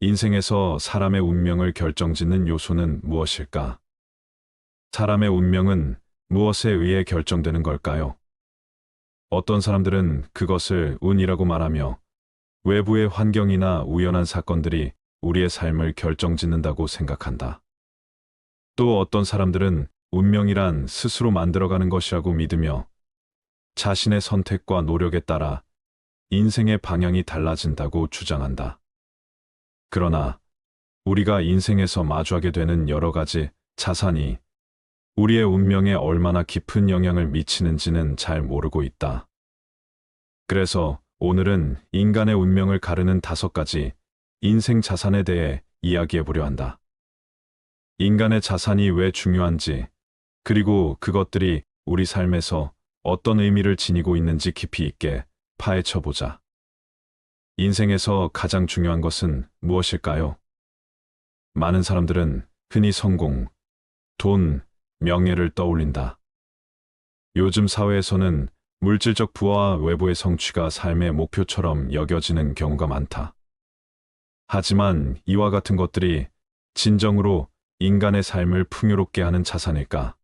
인생에서 사람의 운명을 결정짓는 요소는 무엇일까? 사람의 운명은 무엇에 의해 결정되는 걸까요? 어떤 사람들은 그것을 운이라고 말하며 외부의 환경이나 우연한 사건들이 우리의 삶을 결정짓는다고 생각한다. 또 어떤 사람들은 운명이란 스스로 만들어가는 것이라고 믿으며 자신의 선택과 노력에 따라 인생의 방향이 달라진다고 주장한다. 그러나 우리가 인생에서 마주하게 되는 여러 가지 자산이 우리의 운명에 얼마나 깊은 영향을 미치는지는 잘 모르고 있다. 그래서 오늘은 인간의 운명을 가르는 5가지 인생 자산에 대해 이야기해 보려 한다. 인간의 자산이 왜 중요한지, 그리고 그것들이 우리 삶에서 어떤 의미를 지니고 있는지 깊이 있게 파헤쳐 보자. 인생에서 가장 중요한 것은 무엇일까요? 많은 사람들은 흔히 성공, 돈, 명예를 떠올린다. 요즘 사회에서는 물질적 부와 외부의 성취가 삶의 목표처럼 여겨지는 경우가 많다. 하지만 이와 같은 것들이 진정으로 인간의 삶을 풍요롭게 하는 자산일까?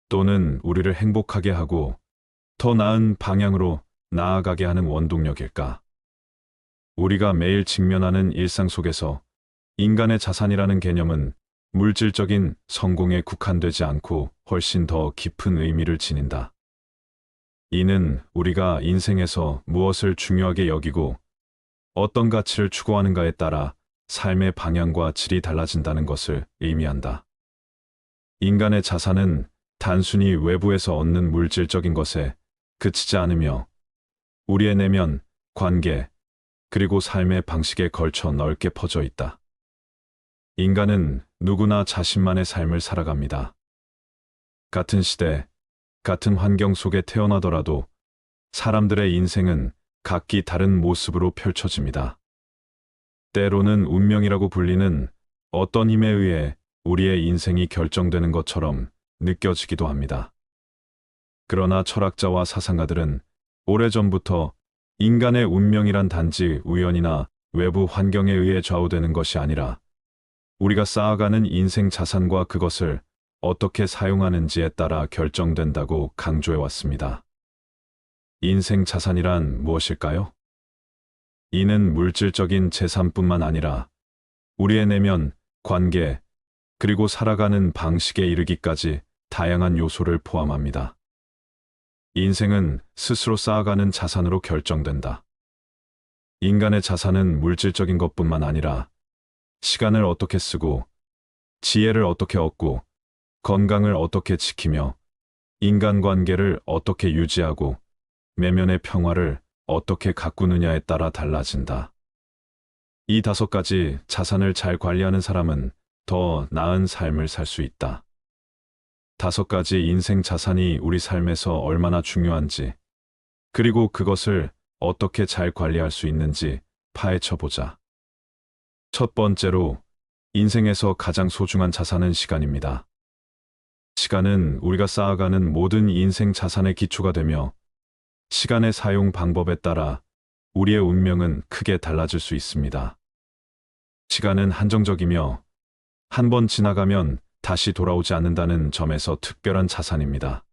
또는 우리를 행복하게 하고 더 나은 방향으로 나아가게 하는 원동력일까? 우리가 매일 직면하는 일상 속에서 인간의 자산이라는 개념은 물질적인 성공에 국한되지 않고 훨씬 더 깊은 의미를 지닌다. 이는 우리가 인생에서 무엇을 중요하게 여기고 어떤 가치를 추구하는가에 따라 삶의 방향과 질이 달라진다는 것을 의미한다. 인간의 자산은 단순히 외부에서 얻는 물질적인 것에 그치지 않으며 우리의 내면, 관계, 그리고 삶의 방식에 걸쳐 넓게 퍼져 있다. 인간은 누구나 자신만의 삶을 살아갑니다. 같은 시대, 같은 환경 속에 태어나더라도 사람들의 인생은 각기 다른 모습으로 펼쳐집니다. 때로는 운명이라고 불리는 어떤 힘에 의해 우리의 인생이 결정되는 것처럼 느껴지기도 합니다. 그러나 철학자와 사상가들은 오래전부터 인간의 운명이란 단지 우연이나 외부 환경에 의해 좌우되는 것이 아니라 우리가 쌓아가는 인생 자산과 그것을 어떻게 사용하는지에 따라 결정된다고 강조해 왔습니다. 인생 자산이란 무엇일까요? 이는 물질적인 재산뿐만 아니라 우리의 내면, 관계, 그리고 살아가는 방식에 이르기까지 다양한 요소를 포함합니다. 인생은 스스로 쌓아가는 자산으로 결정된다. 인간의 자산은 물질적인 것뿐만 아니라 시간을 어떻게 쓰고, 지혜를 어떻게 얻고, 건강을 어떻게 지키며, 인간관계를 어떻게 유지하고, 내면의 평화를 어떻게 가꾸느냐에 따라 달라진다. 이 5가지 자산을 잘 관리하는 사람은 더 나은 삶을 살 수 있다. 5가지 인생 자산이 우리 삶에서 얼마나 중요한지, 그리고 그것을 어떻게 잘 관리할 수 있는지 파헤쳐 보자. 첫 번째로, 인생에서 가장 소중한 자산은 시간입니다. 시간은 우리가 쌓아가는 모든 인생 자산의 기초가 되며, 시간의 사용 방법에 따라 우리의 운명은 크게 달라질 수 있습니다. 시간은 한정적이며, 한 번 지나가면 다시 돌아오지 않는다는 점에서 특별한 자산입니다.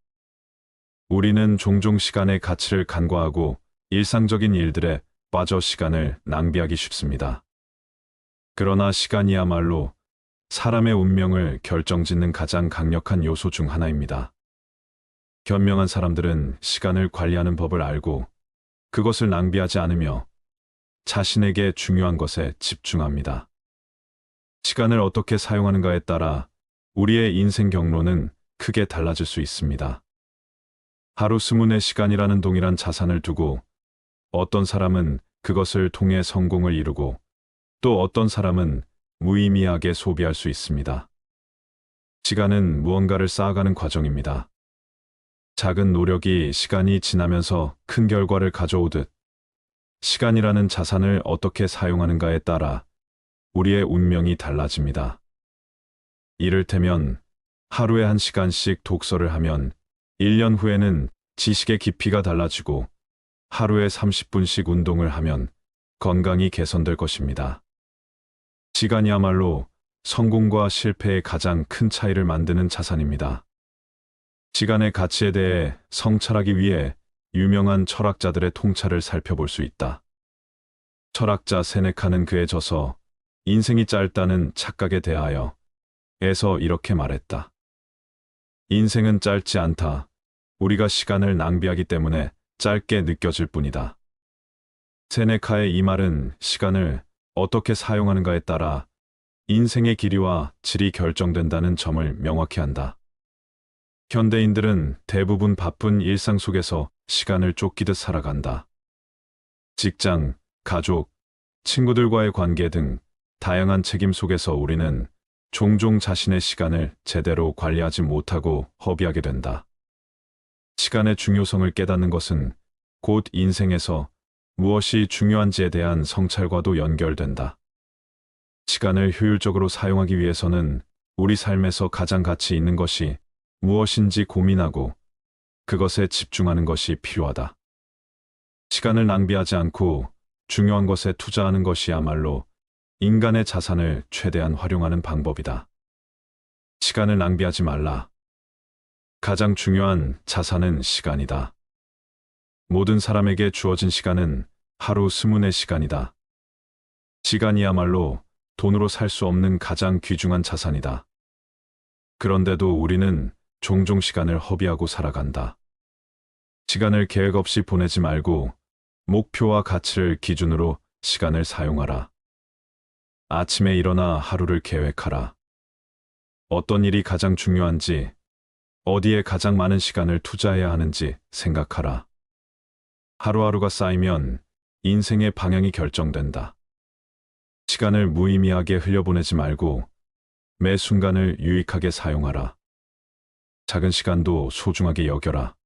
우리는 종종 시간의 가치를 간과하고 일상적인 일들에 빠져 시간을 낭비하기 쉽습니다. 그러나 시간이야말로 사람의 운명을 결정짓는 가장 강력한 요소 중 하나입니다. 현명한 사람들은 시간을 관리하는 법을 알고 그것을 낭비하지 않으며 자신에게 중요한 것에 집중합니다. 시간을 어떻게 사용하는가에 따라 우리의 인생 경로는 크게 달라질 수 있습니다. 하루 24시간이라는 동일한 자산을 두고 어떤 사람은 그것을 통해 성공을 이루고 또 어떤 사람은 무의미하게 소비할 수 있습니다. 시간은 무언가를 쌓아가는 과정입니다. 작은 노력이 시간이 지나면서 큰 결과를 가져오듯 시간이라는 자산을 어떻게 사용하는가에 따라 우리의 운명이 달라집니다. 이를테면 하루에 1시간씩 독서를 하면 1년 후에는 지식의 깊이가 달라지고 하루에 30분씩 운동을 하면 건강이 개선될 것입니다. 시간이야말로 성공과 실패의 가장 큰 차이를 만드는 자산입니다. 시간의 가치에 대해 성찰하기 위해 유명한 철학자들의 통찰을 살펴볼 수 있다. 철학자 세네카는 그에 져서 인생이 짧다는 착각에 대하여 에서 이렇게 말했다. 인생은 짧지 않다. 우리가 시간을 낭비하기 때문에 짧게 느껴질 뿐이다. 세네카의 이 말은 시간을 어떻게 사용하는가에 따라 인생의 길이와 질이 결정된다는 점을 명확히 한다. 현대인들은 대부분 바쁜 일상 속에서 시간을 쫓기듯 살아간다. 직장, 가족, 친구들과의 관계 등 다양한 책임 속에서 우리는 종종 자신의 시간을 제대로 관리하지 못하고 허비하게 된다. 시간의 중요성을 깨닫는 것은 곧 인생에서 무엇이 중요한지에 대한 성찰과도 연결된다. 시간을 효율적으로 사용하기 위해서는 우리 삶에서 가장 가치 있는 것이 무엇인지 고민하고 그것에 집중하는 것이 필요하다. 시간을 낭비하지 않고 중요한 것에 투자하는 것이야말로 인간의 자산을 최대한 활용하는 방법이다. 시간을 낭비하지 말라. 가장 중요한 자산은 시간이다. 모든 사람에게 주어진 시간은 하루 24시간이다. 시간이야말로 돈으로 살 수 없는 가장 귀중한 자산이다. 그런데도 우리는 종종 시간을 허비하고 살아간다. 시간을 계획 없이 보내지 말고 목표와 가치를 기준으로 시간을 사용하라. 아침에 일어나 하루를 계획하라. 어떤 일이 가장 중요한지, 어디에 가장 많은 시간을 투자해야 하는지 생각하라. 하루하루가 쌓이면 인생의 방향이 결정된다. 시간을 무의미하게 흘려보내지 말고 매 순간을 유익하게 사용하라. 작은 시간도 소중하게 여겨라.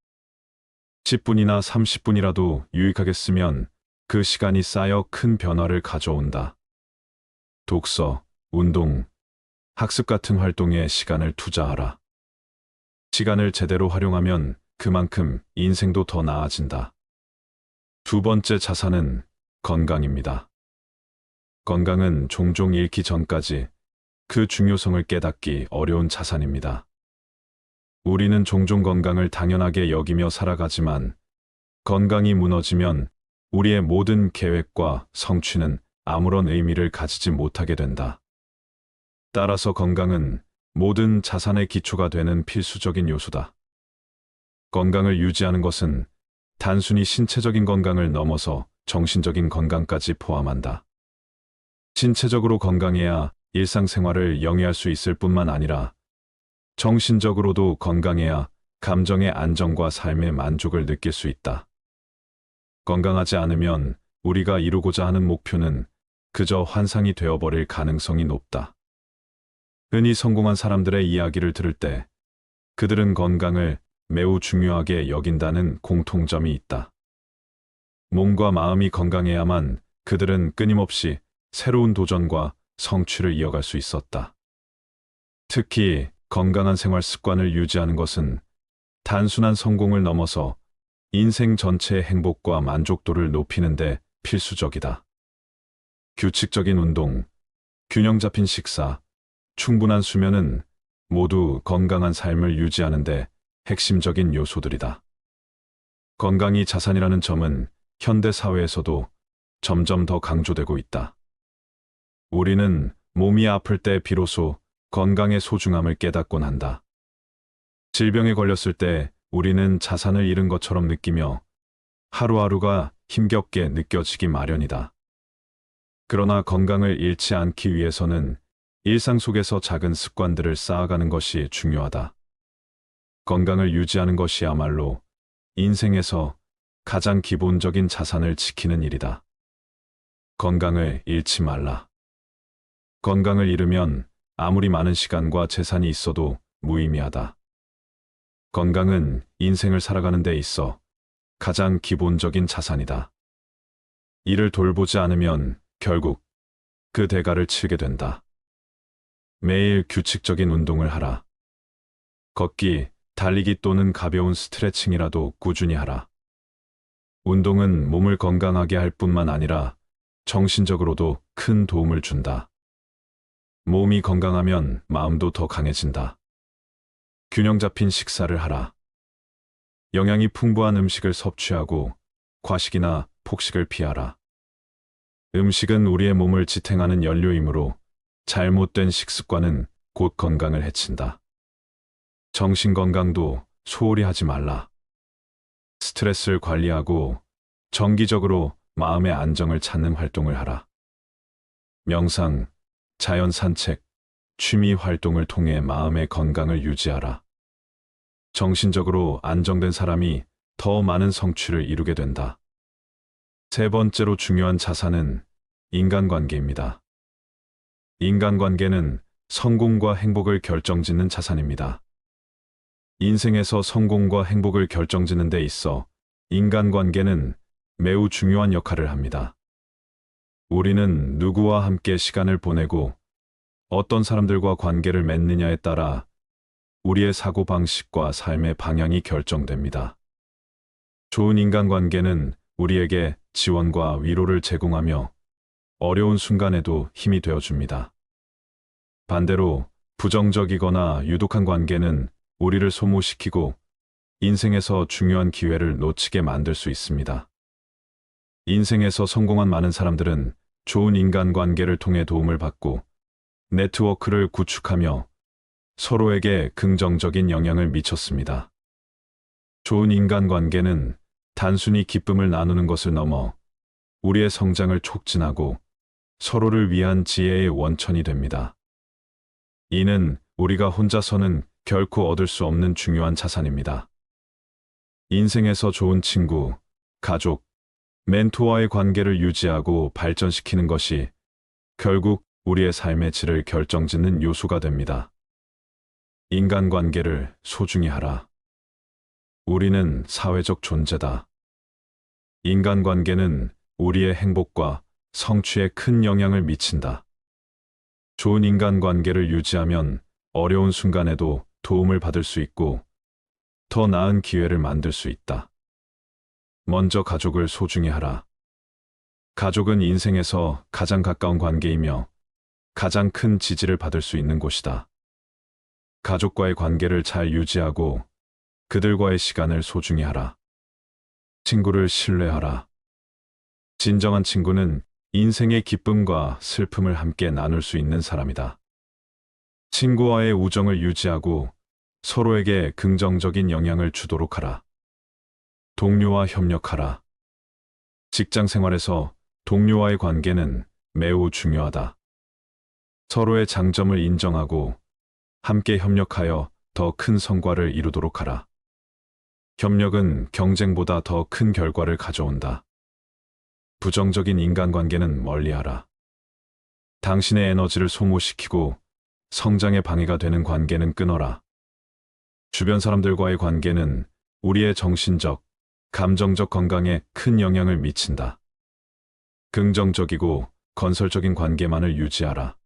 10분이나 30분이라도 유익하게 쓰면 그 시간이 쌓여 큰 변화를 가져온다. 독서, 운동, 학습 같은 활동에 시간을 투자하라. 시간을 제대로 활용하면 그만큼 인생도 더 나아진다. 두 번째 자산은 건강입니다. 건강은 종종 잃기 전까지 그 중요성을 깨닫기 어려운 자산입니다. 우리는 종종 건강을 당연하게 여기며 살아가지만 건강이 무너지면 우리의 모든 계획과 성취는 아무런 의미를 가지지 못하게 된다. 따라서 건강은 모든 자산의 기초가 되는 필수적인 요소다. 건강을 유지하는 것은 단순히 신체적인 건강을 넘어서 정신적인 건강까지 포함한다. 신체적으로 건강해야 일상생활을 영위할 수 있을 뿐만 아니라 정신적으로도 건강해야 감정의 안정과 삶의 만족을 느낄 수 있다. 건강하지 않으면 우리가 이루고자 하는 목표는 그저 환상이 되어버릴 가능성이 높다. 흔히 성공한 사람들의 이야기를 들을 때 그들은 건강을 매우 중요하게 여긴다는 공통점이 있다. 몸과 마음이 건강해야만 그들은 끊임없이 새로운 도전과 성취를 이어갈 수 있었다. 특히 건강한 생활 습관을 유지하는 것은 단순한 성공을 넘어서 인생 전체의 행복과 만족도를 높이는 데 필수적이다. 규칙적인 운동, 균형 잡힌 식사, 충분한 수면은 모두 건강한 삶을 유지하는 데 핵심적인 요소들이다. 건강이 자산이라는 점은 현대 사회에서도 점점 더 강조되고 있다. 우리는 몸이 아플 때 비로소 건강의 소중함을 깨닫곤 한다. 질병에 걸렸을 때 우리는 자산을 잃은 것처럼 느끼며 하루하루가 힘겹게 느껴지기 마련이다. 그러나 건강을 잃지 않기 위해서는 일상 속에서 작은 습관들을 쌓아가는 것이 중요하다. 건강을 유지하는 것이야말로 인생에서 가장 기본적인 자산을 지키는 일이다. 건강을 잃지 말라. 건강을 잃으면 아무리 많은 시간과 재산이 있어도 무의미하다. 건강은 인생을 살아가는 데 있어 가장 기본적인 자산이다. 이를 돌보지 않으면 결국 그 대가를 치르게 된다. 매일 규칙적인 운동을 하라. 걷기, 달리기 또는 가벼운 스트레칭이라도 꾸준히 하라. 운동은 몸을 건강하게 할 뿐만 아니라 정신적으로도 큰 도움을 준다. 몸이 건강하면 마음도 더 강해진다. 균형 잡힌 식사를 하라. 영양이 풍부한 음식을 섭취하고 과식이나 폭식을 피하라. 음식은 우리의 몸을 지탱하는 연료이므로 잘못된 식습관은 곧 건강을 해친다. 정신 건강도 소홀히 하지 말라. 스트레스를 관리하고 정기적으로 마음의 안정을 찾는 활동을 하라. 명상, 자연 산책, 취미 활동을 통해 마음의 건강을 유지하라. 정신적으로 안정된 사람이 더 많은 성취를 이루게 된다. 세 번째로 중요한 자산은 인간관계입니다. 인간관계는 성공과 행복을 결정짓는 자산입니다. 인생에서 성공과 행복을 결정짓는 데 있어 인간관계는 매우 중요한 역할을 합니다. 우리는 누구와 함께 시간을 보내고 어떤 사람들과 관계를 맺느냐에 따라 우리의 사고방식과 삶의 방향이 결정됩니다. 좋은 인간관계는 우리에게 지원과 위로를 제공하며 어려운 순간에도 힘이 되어줍니다. 반대로 부정적이거나 유독한 관계는 우리를 소모시키고 인생에서 중요한 기회를 놓치게 만들 수 있습니다. 인생에서 성공한 많은 사람들은 좋은 인간관계를 통해 도움을 받고 네트워크를 구축하며 서로에게 긍정적인 영향을 미쳤습니다. 좋은 인간관계는 단순히 기쁨을 나누는 것을 넘어 우리의 성장을 촉진하고 서로를 위한 지혜의 원천이 됩니다. 이는 우리가 혼자서는 결코 얻을 수 없는 중요한 자산입니다. 인생에서 좋은 친구, 가족, 멘토와의 관계를 유지하고 발전시키는 것이 결국 우리의 삶의 질을 결정짓는 요소가 됩니다. 인간관계를 소중히 하라. 우리는 사회적 존재다. 인간관계는 우리의 행복과 성취에 큰 영향을 미친다. 좋은 인간관계를 유지하면 어려운 순간에도 도움을 받을 수 있고 더 나은 기회를 만들 수 있다. 먼저 가족을 소중히 하라. 가족은 인생에서 가장 가까운 관계이며 가장 큰 지지를 받을 수 있는 곳이다. 가족과의 관계를 잘 유지하고 그들과의 시간을 소중히 하라. 친구를 신뢰하라. 진정한 친구는 인생의 기쁨과 슬픔을 함께 나눌 수 있는 사람이다. 친구와의 우정을 유지하고 서로에게 긍정적인 영향을 주도록 하라. 동료와 협력하라. 직장 생활에서 동료와의 관계는 매우 중요하다. 서로의 장점을 인정하고 함께 협력하여 더 큰 성과를 이루도록 하라. 협력은 경쟁보다 더 큰 결과를 가져온다. 부정적인 인간관계는 멀리하라. 당신의 에너지를 소모시키고 성장에 방해가 되는 관계는 끊어라. 주변 사람들과의 관계는 우리의 정신적, 감정적 건강에 큰 영향을 미친다. 긍정적이고 건설적인 관계만을 유지하라.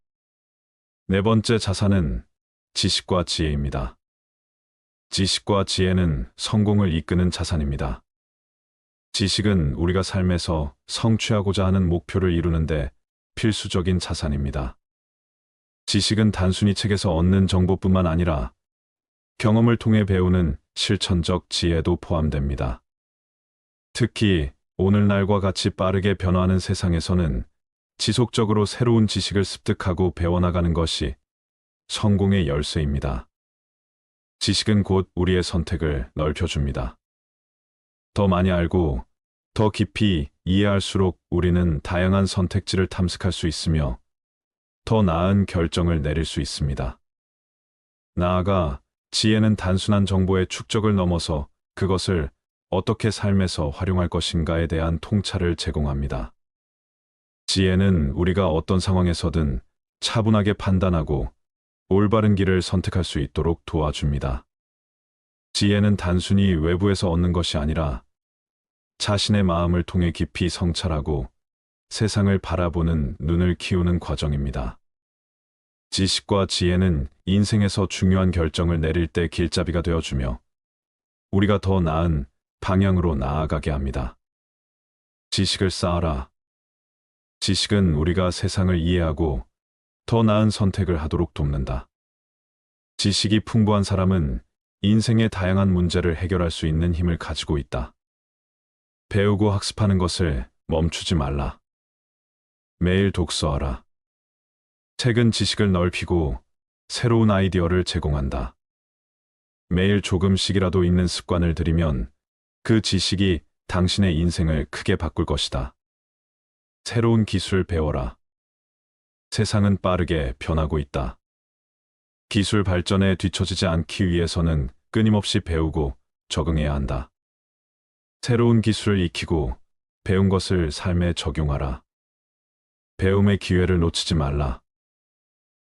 네 번째 자산은 지식과 지혜입니다. 지식과 지혜는 성공을 이끄는 자산입니다. 지식은 우리가 삶에서 성취하고자 하는 목표를 이루는데 필수적인 자산입니다. 지식은 단순히 책에서 얻는 정보뿐만 아니라 경험을 통해 배우는 실천적 지혜도 포함됩니다. 특히 오늘날과 같이 빠르게 변화하는 세상에서는 지속적으로 새로운 지식을 습득하고 배워나가는 것이 성공의 열쇠입니다. 지식은 곧 우리의 선택을 넓혀줍니다. 더 많이 알고 더 깊이 이해할수록 우리는 다양한 선택지를 탐색할 수 있으며 더 나은 결정을 내릴 수 있습니다. 나아가 지혜는 단순한 정보의 축적을 넘어서 그것을 어떻게 삶에서 활용할 것인가에 대한 통찰을 제공합니다. 지혜는 우리가 어떤 상황에서든 차분하게 판단하고 올바른 길을 선택할 수 있도록 도와줍니다. 지혜는 단순히 외부에서 얻는 것이 아니라 자신의 마음을 통해 깊이 성찰하고 세상을 바라보는 눈을 키우는 과정입니다. 지식과 지혜는 인생에서 중요한 결정을 내릴 때 길잡이가 되어주며 우리가 더 나은 방향으로 나아가게 합니다. 지식을 쌓아라. 지식은 우리가 세상을 이해하고 더 나은 선택을 하도록 돕는다. 지식이 풍부한 사람은 인생의 다양한 문제를 해결할 수 있는 힘을 가지고 있다. 배우고 학습하는 것을 멈추지 말라. 매일 독서하라. 책은 지식을 넓히고 새로운 아이디어를 제공한다. 매일 조금씩이라도 있는 습관을 들이면 그 지식이 당신의 인생을 크게 바꿀 것이다. 새로운 기술 배워라. 세상은 빠르게 변하고 있다. 기술 발전에 뒤처지지 않기 위해서는 끊임없이 배우고 적응해야 한다. 새로운 기술을 익히고 배운 것을 삶에 적용하라. 배움의 기회를 놓치지 말라.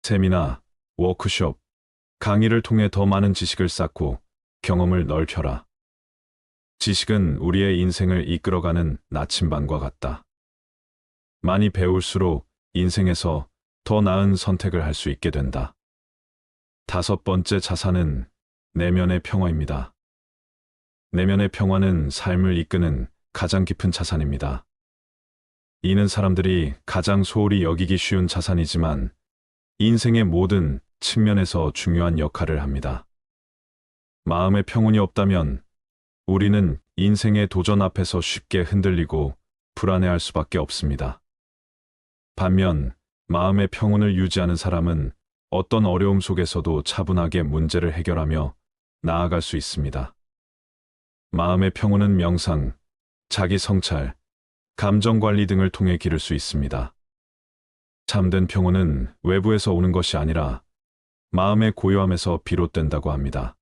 세미나, 워크숍, 강의를 통해 더 많은 지식을 쌓고 경험을 넓혀라. 지식은 우리의 인생을 이끌어가는 나침반과 같다. 많이 배울수록 인생에서 더 나은 선택을 할 수 있게 된다. 5번째 자산은 내면의 평화입니다. 내면의 평화는 삶을 이끄는 가장 깊은 자산입니다. 이는 사람들이 가장 소홀히 여기기 쉬운 자산이지만 인생의 모든 측면에서 중요한 역할을 합니다. 마음의 평온이 없다면 우리는 인생의 도전 앞에서 쉽게 흔들리고 불안해할 수밖에 없습니다. 반면 마음의 평온을 유지하는 사람은 어떤 어려움 속에서도 차분하게 문제를 해결하며 나아갈 수 있습니다. 마음의 평온은 명상, 자기 성찰, 감정 관리 등을 통해 기를 수 있습니다. 참된 평온은 외부에서 오는 것이 아니라 마음의 고요함에서 비롯된다고 합니다.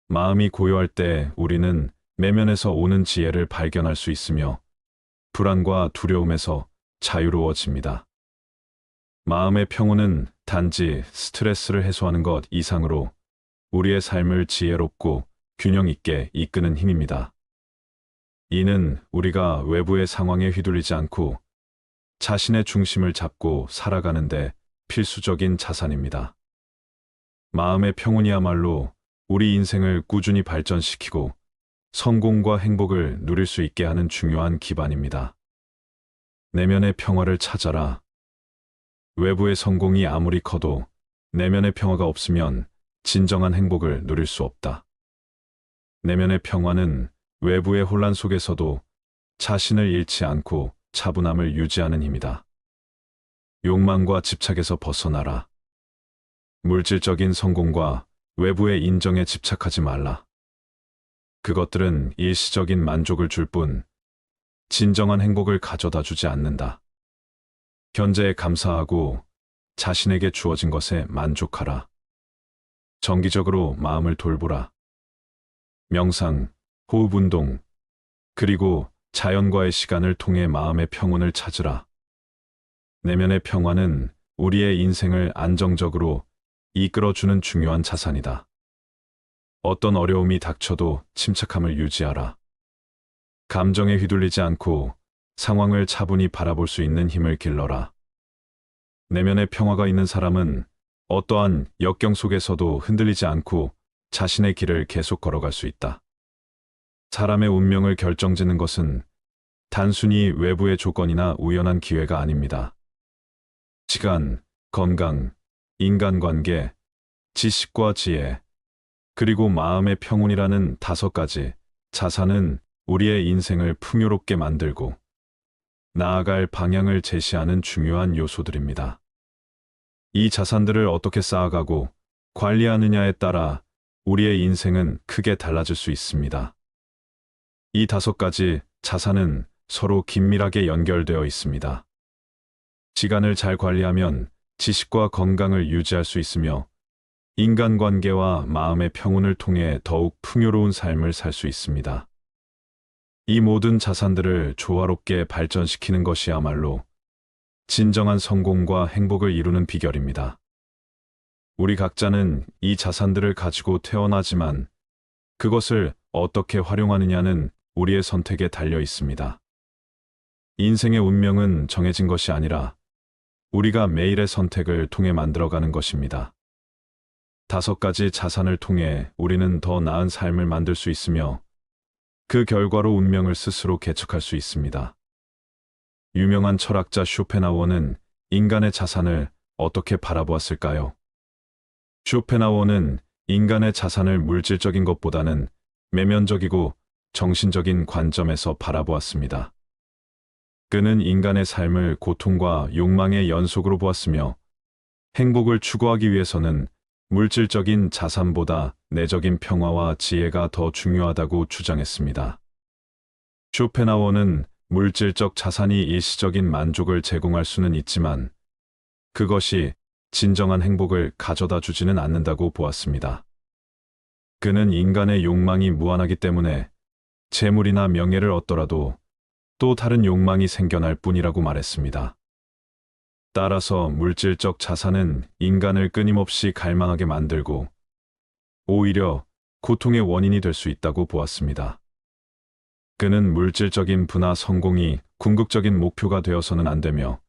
마음이 고요할 때 우리는 내면에서 오는 지혜를 발견할 수 있으며 불안과 두려움에서 자유로워집니다. 마음의 평온은 단지 스트레스를 해소하는 것 이상으로 우리의 삶을 지혜롭고 균형 있게 이끄는 힘입니다. 이는 우리가 외부의 상황에 휘둘리지 않고 자신의 중심을 잡고 살아가는데 필수적인 자산입니다. 마음의 평온이야말로 우리 인생을 꾸준히 발전시키고 성공과 행복을 누릴 수 있게 하는 중요한 기반입니다. 내면의 평화를 찾아라. 외부의 성공이 아무리 커도 내면의 평화가 없으면 진정한 행복을 누릴 수 없다. 내면의 평화는 외부의 혼란 속에서도 자신을 잃지 않고 차분함을 유지하는 힘이다. 욕망과 집착에서 벗어나라. 물질적인 성공과 외부의 인정에 집착하지 말라. 그것들은 일시적인 만족을 줄 뿐 진정한 행복을 가져다 주지 않는다. 현재에 감사하고 자신에게 주어진 것에 만족하라. 정기적으로 마음을 돌보라. 명상, 호흡 운동, 그리고 자연과의 시간을 통해 마음의 평온을 찾으라. 내면의 평화는 우리의 인생을 안정적으로 이끌어주는 중요한 자산이다. 어떤 어려움이 닥쳐도 침착함을 유지하라. 감정에 휘둘리지 않고 상황을 차분히 바라볼 수 있는 힘을 길러라. 내면의 평화가 있는 사람은 어떠한 역경 속에서도 흔들리지 않고 자신의 길을 계속 걸어갈 수 있다. 사람의 운명을 결정짓는 것은 단순히 외부의 조건이나 우연한 기회가 아닙니다. 시간, 건강, 인간관계, 지식과 지혜, 그리고 마음의 평온이라는 5가지 자산은 우리의 인생을 풍요롭게 만들고 나아갈 방향을 제시하는 중요한 요소들입니다. 이 자산들을 어떻게 쌓아가고 관리하느냐에 따라 우리의 인생은 크게 달라질 수 있습니다. 이 5가지 자산은 서로 긴밀하게 연결되어 있습니다. 시간을 잘 관리하면 지식과 건강을 유지할 수 있으며 인간관계와 마음의 평온을 통해 더욱 풍요로운 삶을 살 수 있습니다. 이 모든 자산들을 조화롭게 발전시키는 것이야말로 진정한 성공과 행복을 이루는 비결입니다. 우리 각자는 이 자산들을 가지고 태어나지만 그것을 어떻게 활용하느냐는 우리의 선택에 달려 있습니다. 인생의 운명은 정해진 것이 아니라 우리가 매일의 선택을 통해 만들어가는 것입니다. 5가지 자산을 통해 우리는 더 나은 삶을 만들 수 있으며 그 결과로 운명을 스스로 개척할 수 있습니다. 유명한 철학자 쇼펜하우어는 인간의 자산을 어떻게 바라보았을까요? 쇼펜하우어는 인간의 자산을 물질적인 것보다는 내면적이고 정신적인 관점에서 바라보았습니다. 그는 인간의 삶을 고통과 욕망의 연속으로 보았으며 행복을 추구하기 위해서는 물질적인 자산보다 내적인 평화와 지혜가 더 중요하다고 주장했습니다. 쇼펜하우어는 물질적 자산이 일시적인 만족을 제공할 수는 있지만 그것이 진정한 행복을 가져다 주지는 않는다고 보았습니다. 그는 인간의 욕망이 무한하기 때문에 재물이나 명예를 얻더라도 또 다른 욕망이 생겨날 뿐이라고 말했습니다. 따라서 물질적 자산은 인간을 끊임없이 갈망하게 만들고 오히려 고통의 원인이 될 수 있다고 보았습니다. 그는 물질적인 부나 성공이 궁극적인 목표가 되어서는 안 되며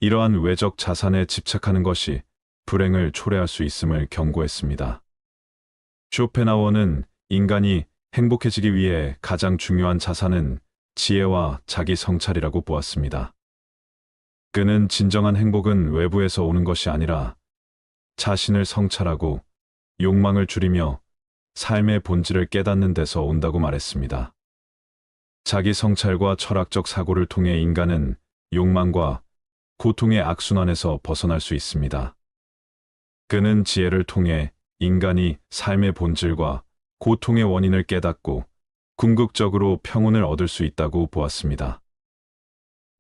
이러한 외적 자산에 집착하는 것이 불행을 초래할 수 있음을 경고했습니다. 쇼펜하우어는 인간이 행복해지기 위해 가장 중요한 자산은 지혜와 자기 성찰이라고 보았습니다. 그는 진정한 행복은 외부에서 오는 것이 아니라 자신을 성찰하고 욕망을 줄이며 삶의 본질을 깨닫는 데서 온다고 말했습니다. 자기 성찰과 철학적 사고를 통해 인간은 욕망과 고통의 악순환에서 벗어날 수 있습니다. 그는 지혜를 통해 인간이 삶의 본질과 고통의 원인을 깨닫고 궁극적으로 평온을 얻을 수 있다고 보았습니다.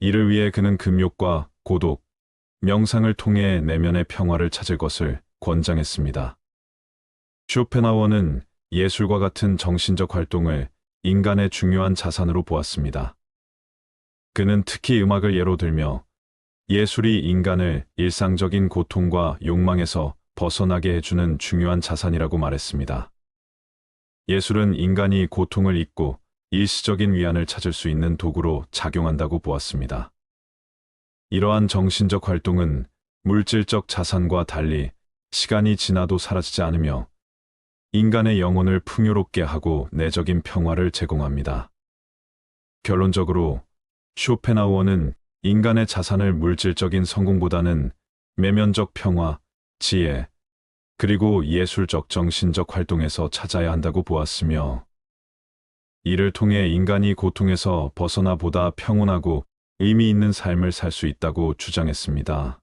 이를 위해 그는 금욕과 고독, 명상을 통해 내면의 평화를 찾을 것을 권장했습니다. 쇼펜하우어는 예술과 같은 정신적 활동을 인간의 중요한 자산으로 보았습니다. 그는 특히 음악을 예로 들며 예술이 인간을 일상적인 고통과 욕망에서 벗어나게 해주는 중요한 자산이라고 말했습니다. 예술은 인간이 고통을 잊고 일시적인 위안을 찾을 수 있는 도구로 작용한다고 보았습니다. 이러한 정신적 활동은 물질적 자산과 달리 시간이 지나도 사라지지 않으며 인간의 영혼을 풍요롭게 하고 내적인 평화를 제공합니다. 결론적으로 쇼펜하우어는 인간의 자산을 물질적인 성공보다는 내면적 평화, 지혜, 그리고 예술적 정신적 활동에서 찾아야 한다고 보았으며 이를 통해 인간이 고통에서 벗어나 보다 평온하고 의미 있는 삶을 살 수 있다고 주장했습니다.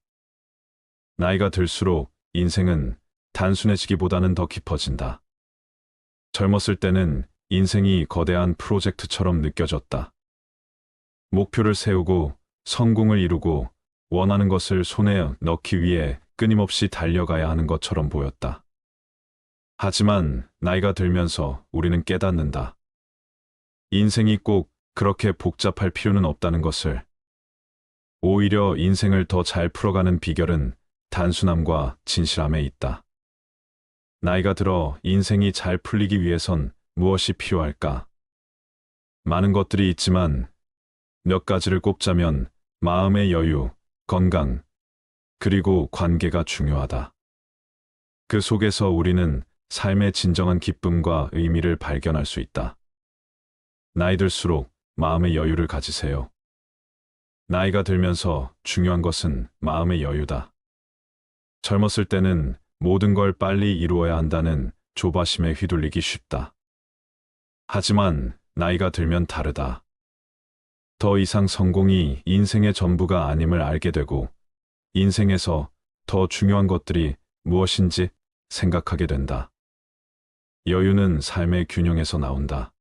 나이가 들수록 인생은 단순해지기보다는 더 깊어진다. 젊었을 때는 인생이 거대한 프로젝트처럼 느껴졌다. 목표를 세우고 성공을 이루고 원하는 것을 손에 넣기 위해 끊임없이 달려가야 하는 것처럼 보였다. 하지만 나이가 들면서 우리는 깨닫는다. 인생이 꼭 그렇게 복잡할 필요는 없다는 것을. 오히려 인생을 더 잘 풀어가는 비결은 단순함과 진실함에 있다. 나이가 들어 인생이 잘 풀리기 위해선 무엇이 필요할까? 많은 것들이 있지만 몇 가지를 꼽자면 마음의 여유, 건강, 그리고 관계가 중요하다. 그 속에서 우리는 삶의 진정한 기쁨과 의미를 발견할 수 있다. 나이 들수록 마음의 여유를 가지세요. 나이가 들면서 중요한 것은 마음의 여유다. 젊었을 때는 모든 걸 빨리 이루어야 한다는 조바심에 휘둘리기 쉽다. 하지만 나이가 들면 다르다. 더 이상 성공이 인생의 전부가 아님을 알게 되고 인생에서 더 중요한 것들이 무엇인지 생각하게 된다. 여유는 삶의 균형에서 나온다.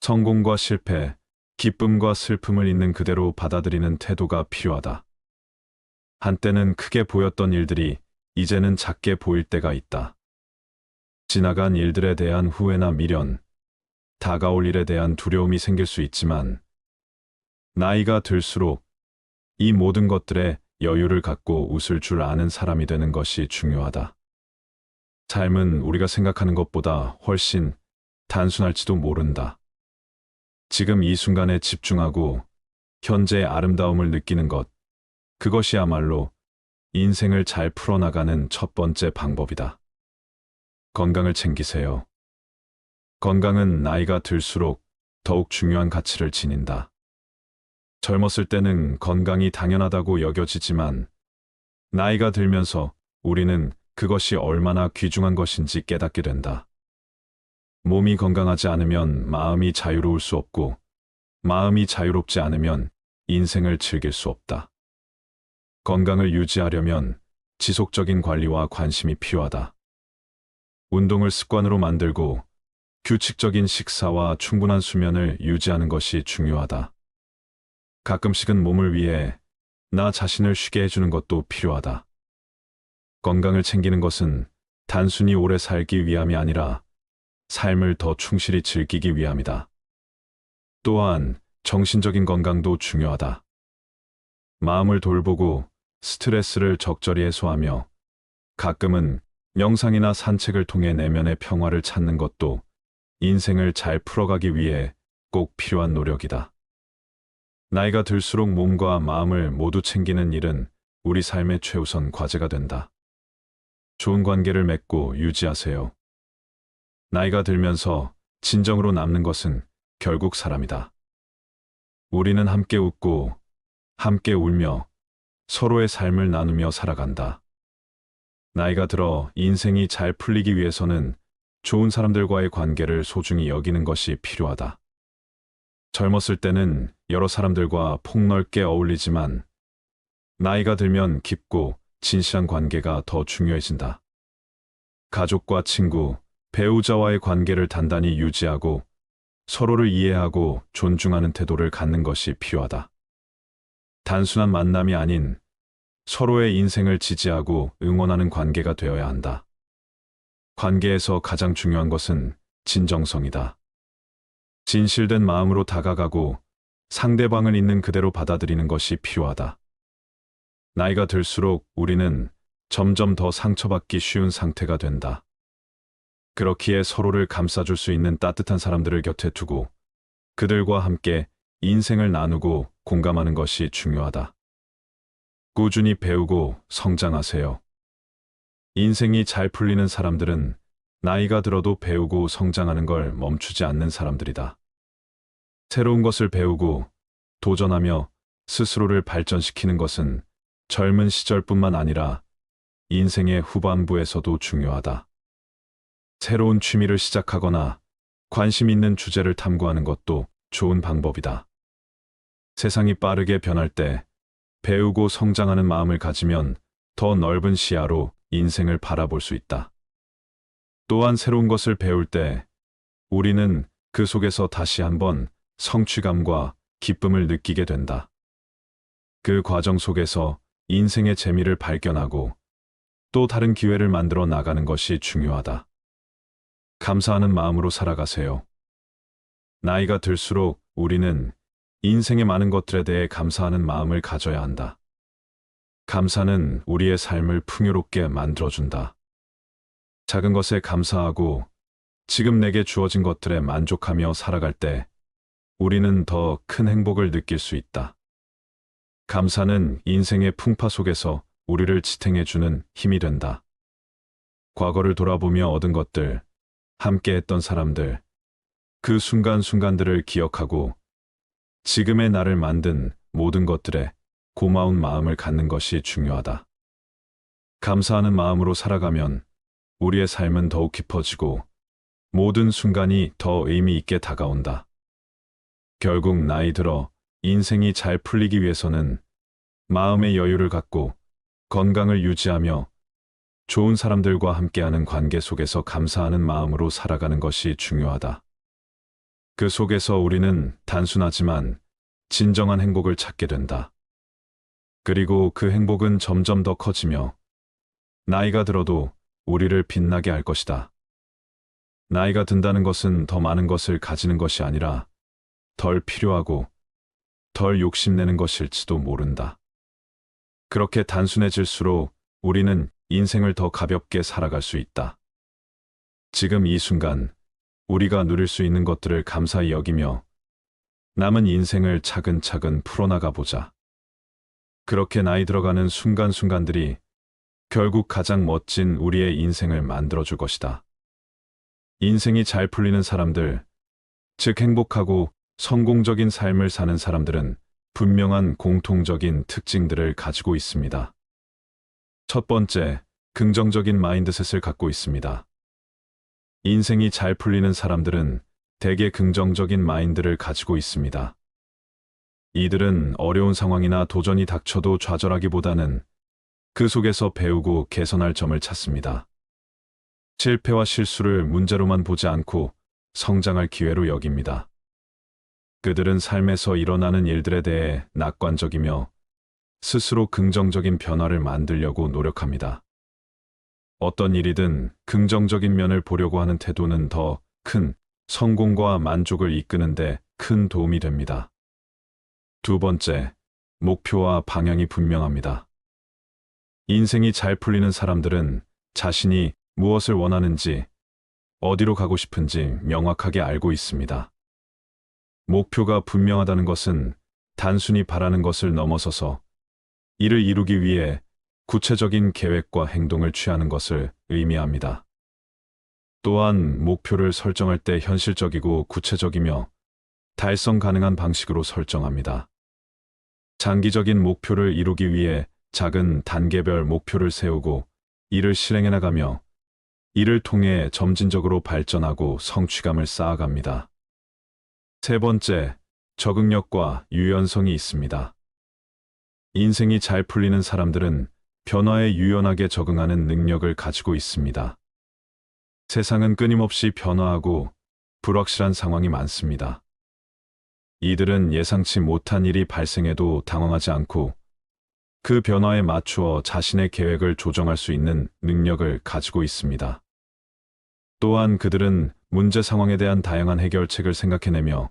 성공과 실패, 기쁨과 슬픔을 있는 그대로 받아들이는 태도가 필요하다. 한때는 크게 보였던 일들이 이제는 작게 보일 때가 있다. 지나간 일들에 대한 후회나 미련, 다가올 일에 대한 두려움이 생길 수 있지만 나이가 들수록 이 모든 것들에 여유를 갖고 웃을 줄 아는 사람이 되는 것이 중요하다. 삶은 우리가 생각하는 것보다 훨씬 단순할지도 모른다. 지금 이 순간에 집중하고 현재의 아름다움을 느끼는 것, 그것이야말로 인생을 잘 풀어나가는 첫 번째 방법이다. 건강을 챙기세요. 건강은 나이가 들수록 더욱 중요한 가치를 지닌다. 젊었을 때는 건강이 당연하다고 여겨지지만 나이가 들면서 우리는 그것이 얼마나 귀중한 것인지 깨닫게 된다. 몸이 건강하지 않으면 마음이 자유로울 수 없고, 마음이 자유롭지 않으면 인생을 즐길 수 없다. 건강을 유지하려면 지속적인 관리와 관심이 필요하다. 운동을 습관으로 만들고 규칙적인 식사와 충분한 수면을 유지하는 것이 중요하다. 가끔씩은 몸을 위해 나 자신을 쉬게 해주는 것도 필요하다. 건강을 챙기는 것은 단순히 오래 살기 위함이 아니라 삶을 더 충실히 즐기기 위함이다. 또한 정신적인 건강도 중요하다. 마음을 돌보고 스트레스를 적절히 해소하며 가끔은 명상이나 산책을 통해 내면의 평화를 찾는 것도 인생을 잘 풀어가기 위해 꼭 필요한 노력이다. 나이가 들수록 몸과 마음을 모두 챙기는 일은 우리 삶의 최우선 과제가 된다. 좋은 관계를 맺고 유지하세요. 나이가 들면서 진정으로 남는 것은 결국 사람이다. 우리는 함께 웃고 함께 울며 서로의 삶을 나누며 살아간다. 나이가 들어 인생이 잘 풀리기 위해서는 좋은 사람들과의 관계를 소중히 여기는 것이 필요하다. 젊었을 때는 여러 사람들과 폭넓게 어울리지만 나이가 들면 깊고 진실한 관계가 더 중요해진다. 가족과 친구, 배우자와의 관계를 단단히 유지하고 서로를 이해하고 존중하는 태도를 갖는 것이 필요하다. 단순한 만남이 아닌 서로의 인생을 지지하고 응원하는 관계가 되어야 한다. 관계에서 가장 중요한 것은 진정성이다. 진실된 마음으로 다가가고 상대방을 있는 그대로 받아들이는 것이 필요하다. 나이가 들수록 우리는 점점 더 상처받기 쉬운 상태가 된다. 그렇기에 서로를 감싸줄 수 있는 따뜻한 사람들을 곁에 두고 그들과 함께 인생을 나누고 공감하는 것이 중요하다. 꾸준히 배우고 성장하세요. 인생이 잘 풀리는 사람들은 나이가 들어도 배우고 성장하는 걸 멈추지 않는 사람들이다. 새로운 것을 배우고 도전하며 스스로를 발전시키는 것은 젊은 시절뿐만 아니라 인생의 후반부에서도 중요하다. 새로운 취미를 시작하거나 관심 있는 주제를 탐구하는 것도 좋은 방법이다. 세상이 빠르게 변할 때 배우고 성장하는 마음을 가지면 더 넓은 시야로 인생을 바라볼 수 있다. 또한 새로운 것을 배울 때 우리는 그 속에서 다시 한번 성취감과 기쁨을 느끼게 된다. 그 과정 속에서 인생의 재미를 발견하고 또 다른 기회를 만들어 나가는 것이 중요하다. 감사하는 마음으로 살아가세요. 나이가 들수록 우리는 인생의 많은 것들에 대해 감사하는 마음을 가져야 한다. 감사는 우리의 삶을 풍요롭게 만들어준다. 작은 것에 감사하고 지금 내게 주어진 것들에 만족하며 살아갈 때 우리는 더 큰 행복을 느낄 수 있다. 감사는 인생의 풍파 속에서 우리를 지탱해주는 힘이 된다. 과거를 돌아보며 얻은 것들, 함께 했던 사람들, 그 순간순간들을 기억하고 지금의 나를 만든 모든 것들에 고마운 마음을 갖는 것이 중요하다. 감사하는 마음으로 살아가면 우리의 삶은 더욱 깊어지고 모든 순간이 더 의미 있게 다가온다. 결국 나이 들어 인생이 잘 풀리기 위해서는 마음의 여유를 갖고 건강을 유지하며 좋은 사람들과 함께하는 관계 속에서 감사하는 마음으로 살아가는 것이 중요하다. 그 속에서 우리는 단순하지만 진정한 행복을 찾게 된다. 그리고 그 행복은 점점 더 커지며 나이가 들어도 우리를 빛나게 할 것이다. 나이가 든다는 것은 더 많은 것을 가지는 것이 아니라 덜 필요하고 덜 욕심내는 것일지도 모른다. 그렇게 단순해질수록 우리는 인생을 더 가볍게 살아갈 수 있다. 지금 이 순간 우리가 누릴 수 있는 것들을 감사히 여기며 남은 인생을 차근차근 풀어나가 보자. 그렇게 나이 들어가는 순간순간들이 결국 가장 멋진 우리의 인생을 만들어줄 것이다. 인생이 잘 풀리는 사람들, 즉 행복하고 성공적인 삶을 사는 사람들은 분명한 공통적인 특징들을 가지고 있습니다. 첫 번째, 긍정적인 마인드셋을 갖고 있습니다. 인생이 잘 풀리는 사람들은 대개 긍정적인 마인드를 가지고 있습니다. 이들은 어려운 상황이나 도전이 닥쳐도 좌절하기보다는 그 속에서 배우고 개선할 점을 찾습니다. 실패와 실수를 문제로만 보지 않고 성장할 기회로 여깁니다. 그들은 삶에서 일어나는 일들에 대해 낙관적이며 스스로 긍정적인 변화를 만들려고 노력합니다. 어떤 일이든 긍정적인 면을 보려고 하는 태도는 더 큰 성공과 만족을 이끄는 데 큰 도움이 됩니다. 두 번째, 목표와 방향이 분명합니다. 인생이 잘 풀리는 사람들은 자신이 무엇을 원하는지, 어디로 가고 싶은지 명확하게 알고 있습니다. 목표가 분명하다는 것은 단순히 바라는 것을 넘어서서 이를 이루기 위해 구체적인 계획과 행동을 취하는 것을 의미합니다. 또한 목표를 설정할 때 현실적이고 구체적이며 달성 가능한 방식으로 설정합니다. 장기적인 목표를 이루기 위해 작은 단계별 목표를 세우고 이를 실행해 나가며 이를 통해 점진적으로 발전하고 성취감을 쌓아갑니다. 세 번째, 적응력과 유연성이 있습니다. 인생이 잘 풀리는 사람들은 변화에 유연하게 적응하는 능력을 가지고 있습니다. 세상은 끊임없이 변화하고 불확실한 상황이 많습니다. 이들은 예상치 못한 일이 발생해도 당황하지 않고 그 변화에 맞추어 자신의 계획을 조정할 수 있는 능력을 가지고 있습니다. 또한 그들은 문제 상황에 대한 다양한 해결책을 생각해내며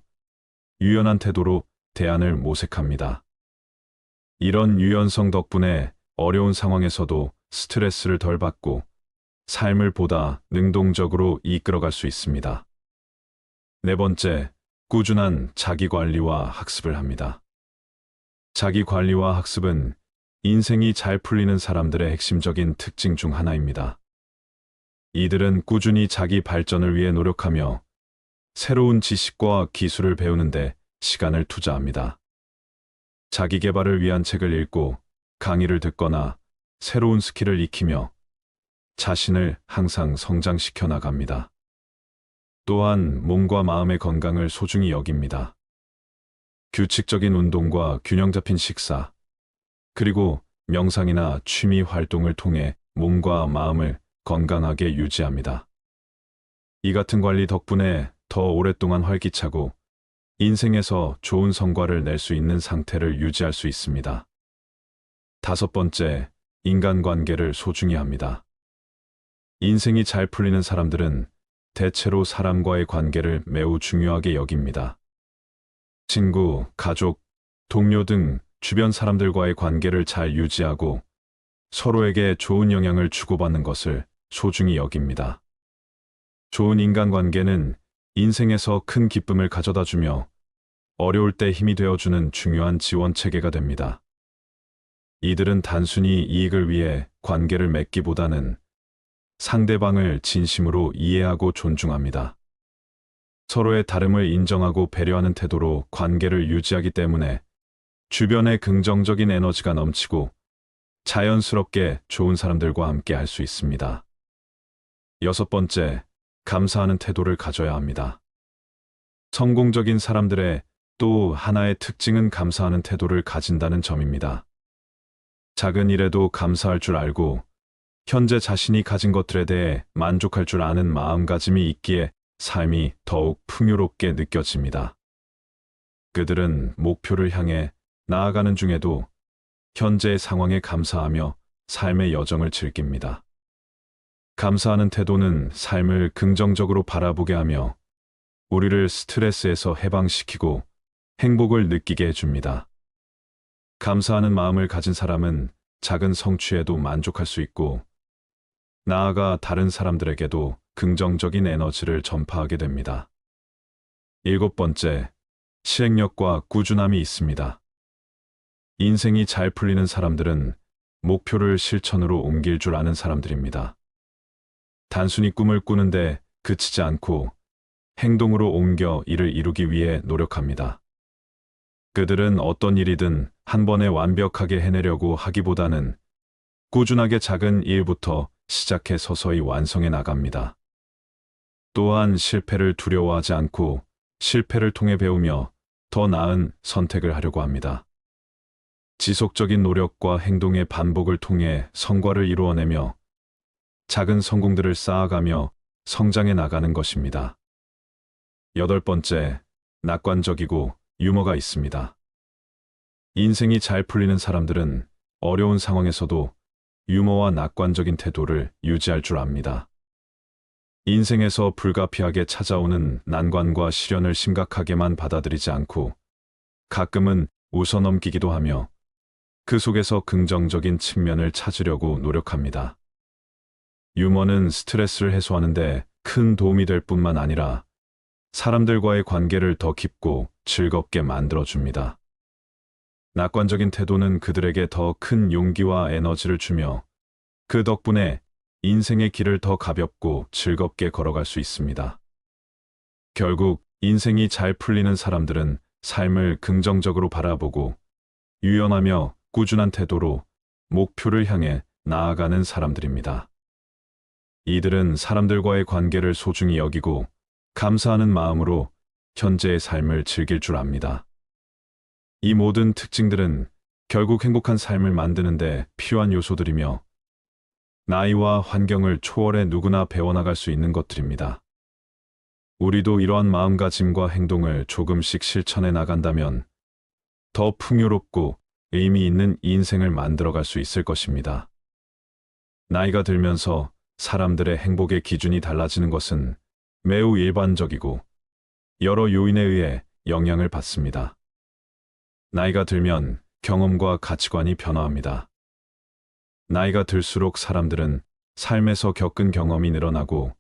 유연한 태도로 대안을 모색합니다. 이런 유연성 덕분에 어려운 상황에서도 스트레스를 덜 받고 삶을 보다 능동적으로 이끌어갈 수 있습니다. 네 번째, 꾸준한 자기관리와 학습을 합니다. 자기관리와 학습은 인생이 잘 풀리는 사람들의 핵심적인 특징 중 하나입니다. 이들은 꾸준히 자기 발전을 위해 노력하며 새로운 지식과 기술을 배우는데 시간을 투자합니다. 자기 개발을 위한 책을 읽고 강의를 듣거나 새로운 스킬을 익히며 자신을 항상 성장시켜 나갑니다. 또한 몸과 마음의 건강을 소중히 여깁니다. 규칙적인 운동과 균형 잡힌 식사, 그리고 명상이나 취미 활동을 통해 몸과 마음을 건강하게 유지합니다. 이 같은 관리 덕분에 더 오랫동안 활기차고 인생에서 좋은 성과를 낼 수 있는 상태를 유지할 수 있습니다. 다섯 번째, 인간관계를 소중히 합니다. 인생이 잘 풀리는 사람들은 대체로 사람과의 관계를 매우 중요하게 여깁니다. 친구, 가족, 동료 등 주변 사람들과의 관계를 잘 유지하고 서로에게 좋은 영향을 주고받는 것을 소중히 여깁니다. 좋은 인간관계는 인생에서 큰 기쁨을 가져다 주며 어려울 때 힘이 되어주는 중요한 지원 체계가 됩니다. 이들은 단순히 이익을 위해 관계를 맺기보다는 상대방을 진심으로 이해하고 존중합니다. 서로의 다름을 인정하고 배려하는 태도로 관계를 유지하기 때문에 주변에 긍정적인 에너지가 넘치고 자연스럽게 좋은 사람들과 함께 할 수 있습니다. 여섯 번째, 감사하는 태도를 가져야 합니다. 성공적인 사람들의 또 하나의 특징은 감사하는 태도를 가진다는 점입니다. 작은 일에도 감사할 줄 알고 현재 자신이 가진 것들에 대해 만족할 줄 아는 마음가짐이 있기에 삶이 더욱 풍요롭게 느껴집니다. 그들은 목표를 향해 나아가는 중에도 현재의 상황에 감사하며 삶의 여정을 즐깁니다. 감사하는 태도는 삶을 긍정적으로 바라보게 하며 우리를 스트레스에서 해방시키고 행복을 느끼게 해줍니다. 감사하는 마음을 가진 사람은 작은 성취에도 만족할 수 있고 나아가 다른 사람들에게도 긍정적인 에너지를 전파하게 됩니다. 일곱 번째, 실행력과 꾸준함이 있습니다. 인생이 잘 풀리는 사람들은 목표를 실천으로 옮길 줄 아는 사람들입니다. 단순히 꿈을 꾸는데 그치지 않고 행동으로 옮겨 이를 이루기 위해 노력합니다. 그들은 어떤 일이든 한 번에 완벽하게 해내려고 하기보다는 꾸준하게 작은 일부터 시작해 서서히 완성해 나갑니다. 또한 실패를 두려워하지 않고 실패를 통해 배우며 더 나은 선택을 하려고 합니다. 지속적인 노력과 행동의 반복을 통해 성과를 이루어내며 작은 성공들을 쌓아가며 성장해 나가는 것입니다. 8번째, 낙관적이고 유머가 있습니다. 인생이 잘 풀리는 사람들은 어려운 상황에서도 유머와 낙관적인 태도를 유지할 줄 압니다. 인생에서 불가피하게 찾아오는 난관과 시련을 심각하게만 받아들이지 않고 가끔은 웃어넘기기도 하며 그 속에서 긍정적인 측면을 찾으려고 노력합니다. 유머는 스트레스를 해소하는데 큰 도움이 될 뿐만 아니라 사람들과의 관계를 더 깊고 즐겁게 만들어줍니다. 낙관적인 태도는 그들에게 더 큰 용기와 에너지를 주며 그 덕분에 인생의 길을 더 가볍고 즐겁게 걸어갈 수 있습니다. 결국 인생이 잘 풀리는 사람들은 삶을 긍정적으로 바라보고 유연하며 꾸준한 태도로 목표를 향해 나아가는 사람들입니다. 이들은 사람들과의 관계를 소중히 여기고 감사하는 마음으로 현재의 삶을 즐길 줄 압니다. 이 모든 특징들은 결국 행복한 삶을 만드는데 필요한 요소들이며 나이와 환경을 초월해 누구나 배워나갈 수 있는 것들입니다. 우리도 이러한 마음가짐과 행동을 조금씩 실천해 나간다면 더 풍요롭고 의미 있는 인생을 만들어갈 수 있을 것입니다. 나이가 들면서 사람들의 행복의 기준이 달라지는 것은 매우 일반적이고 여러 요인에 의해 영향을 받습니다. 나이가 들면 경험과 가치관이 변화합니다. 나이가 들수록 사람들은 삶에서 겪은 경험이 늘어나고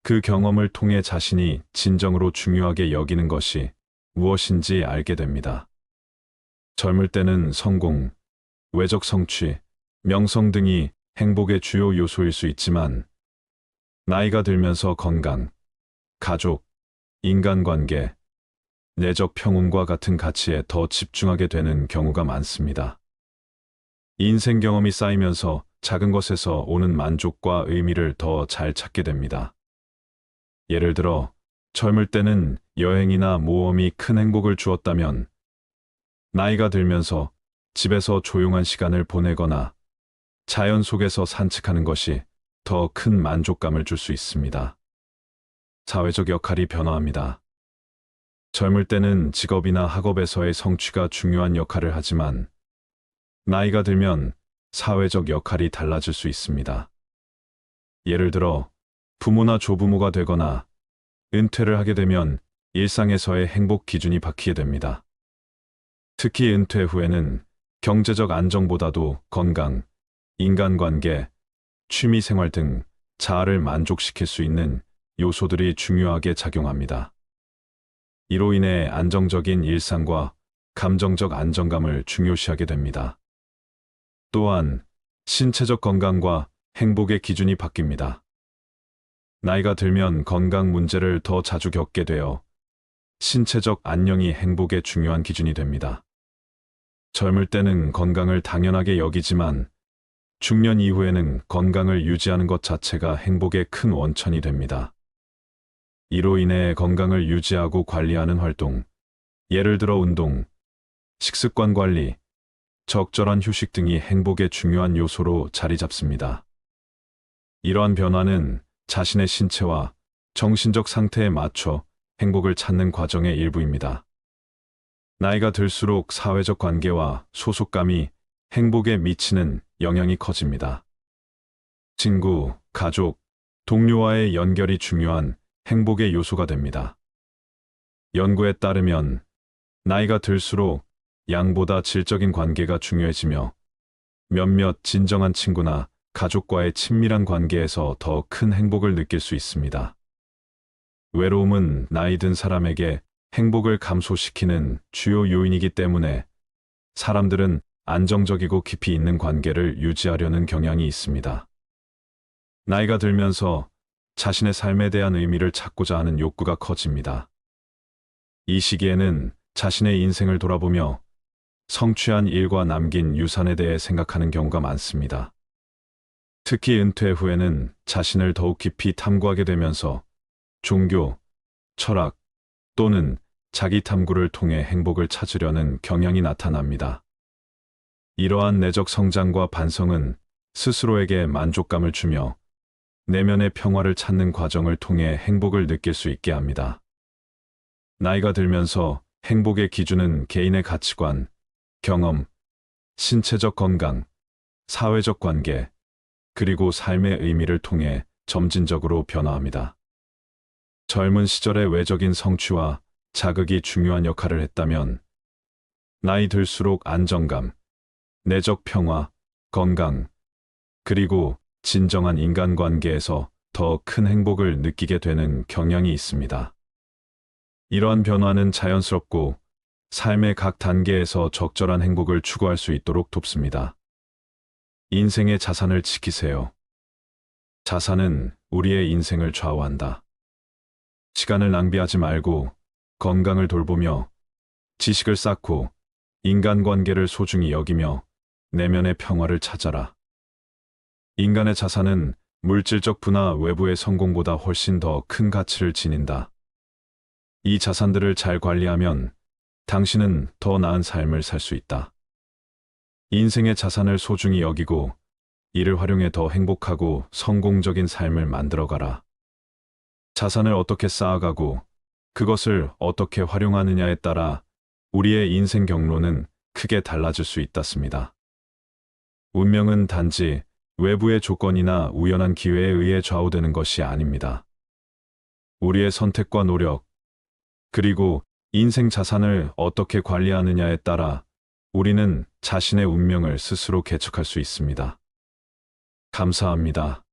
그 경험을 통해 자신이 진정으로 중요하게 여기는 것이 무엇인지 알게 됩니다. 젊을 때는 성공, 외적 성취, 명성 등이 행복의 주요 요소일 수 있지만 나이가 들면서 건강, 가족, 인간관계, 내적 평온과 같은 가치에 더 집중하게 되는 경우가 많습니다. 인생 경험이 쌓이면서 작은 것에서 오는 만족과 의미를 더 잘 찾게 됩니다. 예를 들어 젊을 때는 여행이나 모험이 큰 행복을 주었다면 나이가 들면서 집에서 조용한 시간을 보내거나 자연 속에서 산책하는 것이 더 큰 만족감을 줄 수 있습니다. 사회적 역할이 변화합니다. 젊을 때는 직업이나 학업에서의 성취가 중요한 역할을 하지만 나이가 들면 사회적 역할이 달라질 수 있습니다. 예를 들어 부모나 조부모가 되거나 은퇴를 하게 되면 일상에서의 행복 기준이 바뀌게 됩니다. 특히 은퇴 후에는 경제적 안정보다도 건강, 인간관계, 취미생활 등 자아를 만족시킬 수 있는 요소들이 중요하게 작용합니다. 이로 인해 안정적인 일상과 감정적 안정감을 중요시하게 됩니다. 또한 신체적 건강과 행복의 기준이 바뀝니다. 나이가 들면 건강 문제를 더 자주 겪게 되어 신체적 안녕이 행복의 중요한 기준이 됩니다. 젊을 때는 건강을 당연하게 여기지만 중년 이후에는 건강을 유지하는 것 자체가 행복의 큰 원천이 됩니다. 이로 인해 건강을 유지하고 관리하는 활동, 예를 들어 운동, 식습관 관리, 적절한 휴식 등이 행복의 중요한 요소로 자리 잡습니다. 이러한 변화는 자신의 신체와 정신적 상태에 맞춰 행복을 찾는 과정의 일부입니다. 나이가 들수록 사회적 관계와 소속감이 행복에 미치는 영향이 커집니다. 친구, 가족, 동료와의 연결이 중요한 행복의 요소가 됩니다. 연구에 따르면 나이가 들수록 양보다 질적인 관계가 중요해지며 몇몇 진정한 친구나 가족과의 친밀한 관계에서 더 큰 행복을 느낄 수 있습니다. 외로움은 나이 든 사람에게 행복을 감소시키는 주요 요인이기 때문에 사람들은 안정적이고 깊이 있는 관계를 유지하려는 경향이 있습니다. 나이가 들면서 자신의 삶에 대한 의미를 찾고자 하는 욕구가 커집니다. 이 시기에는 자신의 인생을 돌아보며 성취한 일과 남긴 유산에 대해 생각하는 경우가 많습니다. 특히 은퇴 후에는 자신을 더욱 깊이 탐구하게 되면서 종교, 철학 또는 자기 탐구를 통해 행복을 찾으려는 경향이 나타납니다. 이러한 내적 성장과 반성은 스스로에게 만족감을 주며 내면의 평화를 찾는 과정을 통해 행복을 느낄 수 있게 합니다. 나이가 들면서 행복의 기준은 개인의 가치관, 경험, 신체적 건강, 사회적 관계, 그리고 삶의 의미를 통해 점진적으로 변화합니다. 젊은 시절의 외적인 성취와 자극이 중요한 역할을 했다면, 나이 들수록 안정감, 내적 평화, 건강, 그리고 진정한 인간관계에서 더 큰 행복을 느끼게 되는 경향이 있습니다. 이러한 변화는 자연스럽고 삶의 각 단계에서 적절한 행복을 추구할 수 있도록 돕습니다. 인생의 자산을 지키세요. 자산은 우리의 인생을 좌우한다. 시간을 낭비하지 말고 건강을 돌보며 지식을 쌓고 인간관계를 소중히 여기며 내면의 평화를 찾아라. 인간의 자산은 물질적 부나 외부의 성공보다 훨씬 더 큰 가치를 지닌다. 이 자산들을 잘 관리하면 당신은 더 나은 삶을 살 수 있다. 인생의 자산을 소중히 여기고 이를 활용해 더 행복하고 성공적인 삶을 만들어가라. 자산을 어떻게 쌓아가고 그것을 어떻게 활용하느냐에 따라 우리의 인생 경로는 크게 달라질 수 있다습니다. 운명은 단지 외부의 조건이나 우연한 기회에 의해 좌우되는 것이 아닙니다. 우리의 선택과 노력, 그리고 인생 자산을 어떻게 관리하느냐에 따라 우리는 자신의 운명을 스스로 개척할 수 있습니다. 감사합니다.